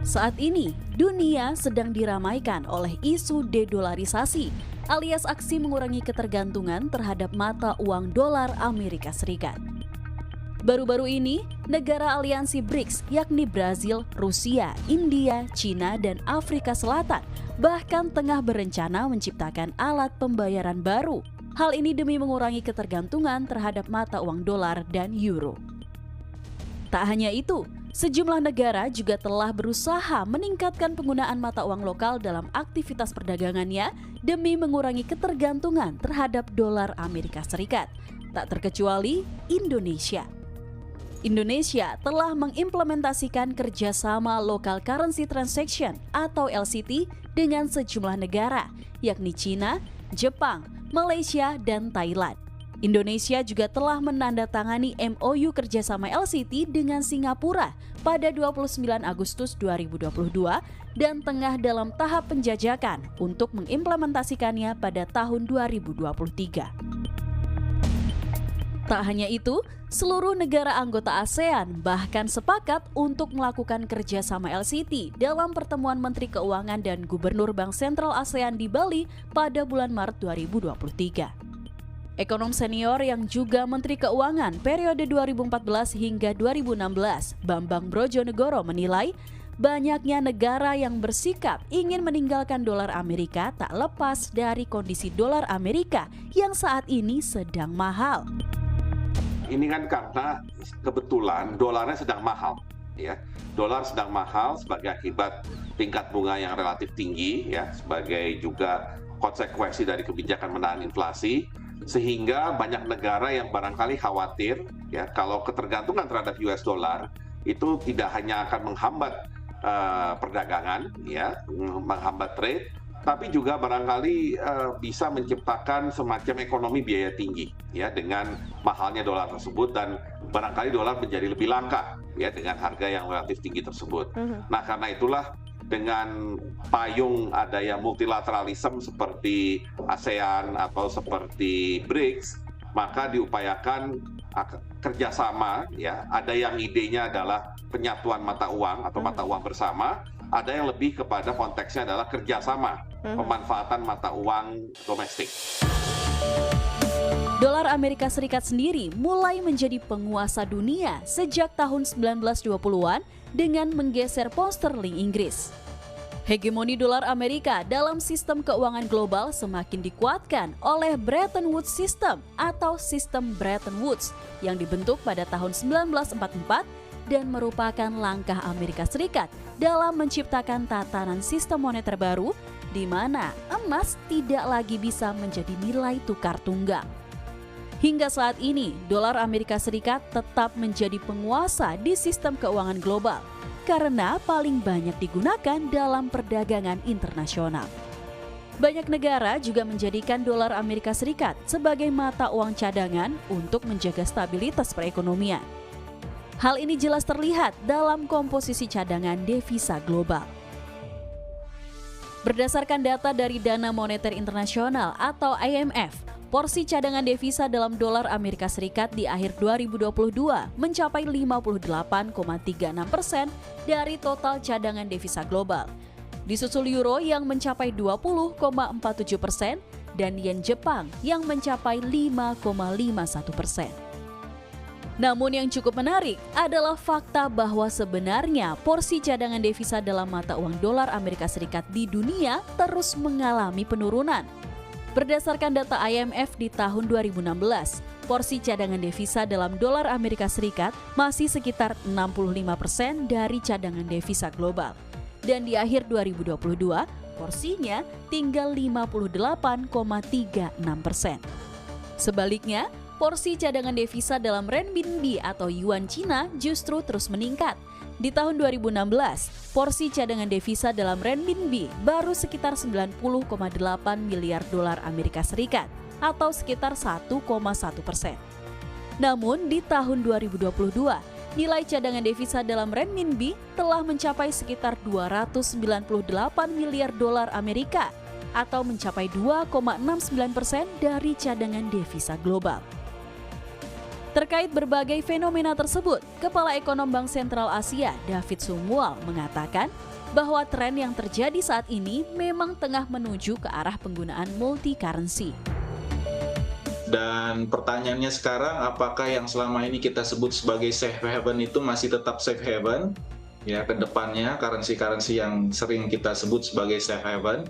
Saat ini, dunia sedang diramaikan oleh isu dedolarisasi, alias aksi mengurangi ketergantungan terhadap mata uang dolar Amerika Serikat. Baru-baru ini, negara aliansi BRICS yakni Brazil, Rusia, India, China, dan Afrika Selatan bahkan tengah berencana menciptakan alat pembayaran baru. Hal ini demi mengurangi ketergantungan terhadap mata uang dolar dan euro. Tak hanya itu, sejumlah negara juga telah berusaha meningkatkan penggunaan mata uang lokal dalam aktivitas perdagangannya demi mengurangi ketergantungan terhadap dolar Amerika Serikat. Tak terkecuali Indonesia. Indonesia telah mengimplementasikan kerjasama Local Currency Transaction atau LCT dengan sejumlah negara, yakni China, Jepang, Malaysia, dan Thailand. Indonesia juga telah menandatangani MOU kerjasama LCT dengan Singapura pada 29 Agustus 2022 dan tengah dalam tahap penjajakan untuk mengimplementasikannya pada tahun 2023. Tak hanya itu, seluruh negara anggota ASEAN bahkan sepakat untuk melakukan kerjasama LCT dalam pertemuan Menteri Keuangan dan Gubernur Bank Sentral ASEAN di Bali pada bulan Maret 2023. Ekonom senior yang juga Menteri Keuangan periode 2014 hingga 2016, Bambang Brojonegoro menilai banyaknya negara yang bersikap ingin meninggalkan dolar Amerika tak lepas dari kondisi dolar Amerika yang saat ini sedang mahal. Ini kan karena kebetulan dolarnya sedang mahal, ya. Dolar sedang mahal sebagai akibat tingkat bunga yang relatif tinggi, ya, sebagai juga konsekuensi dari kebijakan menahan inflasi. Sehingga banyak negara yang barangkali khawatir, ya, kalau ketergantungan terhadap US dollar itu tidak hanya akan menghambat perdagangan, ya, menghambat trade, tapi juga barangkali bisa menciptakan semacam ekonomi biaya tinggi, ya, dengan mahalnya dolar tersebut, dan barangkali dolar menjadi lebih langka, ya, dengan harga yang relatif tinggi tersebut. Nah, karena itulah dengan payung ada yang multilateralisme seperti ASEAN atau seperti BRICS, maka diupayakan kerjasama, ya. Ada yang idenya adalah penyatuan mata uang atau mata uang bersama, ada yang lebih kepada konteksnya adalah kerjasama pemanfaatan mata uang domestik. Dolar Amerika Serikat sendiri mulai menjadi penguasa dunia sejak tahun 1920-an dengan menggeser pound sterling Inggris. Hegemoni dolar Amerika dalam sistem keuangan global semakin dikuatkan oleh Bretton Woods System atau sistem Bretton Woods yang dibentuk pada tahun 1944 dan merupakan langkah Amerika Serikat dalam menciptakan tatanan sistem moneter baru di mana emas tidak lagi bisa menjadi nilai tukar tunggal. Hingga saat ini, dolar Amerika Serikat tetap menjadi penguasa di sistem keuangan global karena paling banyak digunakan dalam perdagangan internasional. Banyak negara juga menjadikan dolar Amerika Serikat sebagai mata uang cadangan untuk menjaga stabilitas perekonomian. Hal ini jelas terlihat dalam komposisi cadangan devisa global. Berdasarkan data dari Dana Moneter Internasional atau IMF, porsi cadangan devisa dalam dolar Amerika Serikat di akhir 2022 mencapai 58,36% dari total cadangan devisa global. Disusul euro yang mencapai 20,47% dan yen Jepang yang mencapai 5,51%. Namun yang cukup menarik adalah fakta bahwa sebenarnya porsi cadangan devisa dalam mata uang dolar Amerika Serikat di dunia terus mengalami penurunan. Berdasarkan data IMF di tahun 2016, porsi cadangan devisa dalam dolar Amerika Serikat masih sekitar 65% dari cadangan devisa global. Dan di akhir 2022, porsinya tinggal 58,36%. Sebaliknya, porsi cadangan devisa dalam renminbi atau yuan Cina justru terus meningkat. Di tahun 2016, porsi cadangan devisa dalam renminbi baru sekitar 90,8 miliar dolar Amerika Serikat atau sekitar 1,1%. Namun di tahun 2022, nilai cadangan devisa dalam renminbi telah mencapai sekitar 298 miliar dolar Amerika atau mencapai 2,69% dari cadangan devisa global. Terkait berbagai fenomena tersebut, Kepala Ekonom Bank Sentral Asia, David Sumual, mengatakan bahwa tren yang terjadi saat ini memang tengah menuju ke arah penggunaan multi-currency. Dan pertanyaannya sekarang, apakah yang selama ini kita sebut sebagai safe haven itu masih tetap safe haven? Ya, ke depannya currency-currency yang sering kita sebut sebagai safe haven.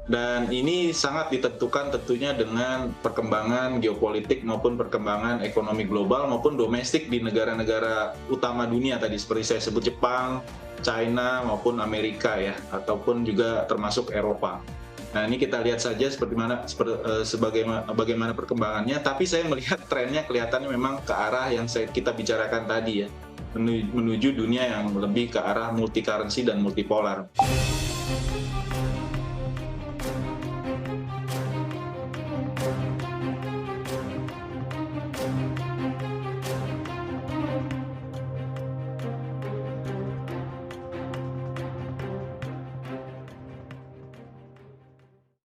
Dan ini sangat ditentukan tentunya dengan perkembangan geopolitik maupun perkembangan ekonomi global maupun domestik di negara-negara utama dunia tadi, seperti saya sebut Jepang, China maupun Amerika ya, ataupun juga termasuk Eropa. Nah, ini kita lihat saja bagaimana perkembangannya, tapi saya melihat trennya kelihatannya memang ke arah yang kita bicarakan tadi ya, menuju dunia yang lebih ke arah multi currency dan multipolar.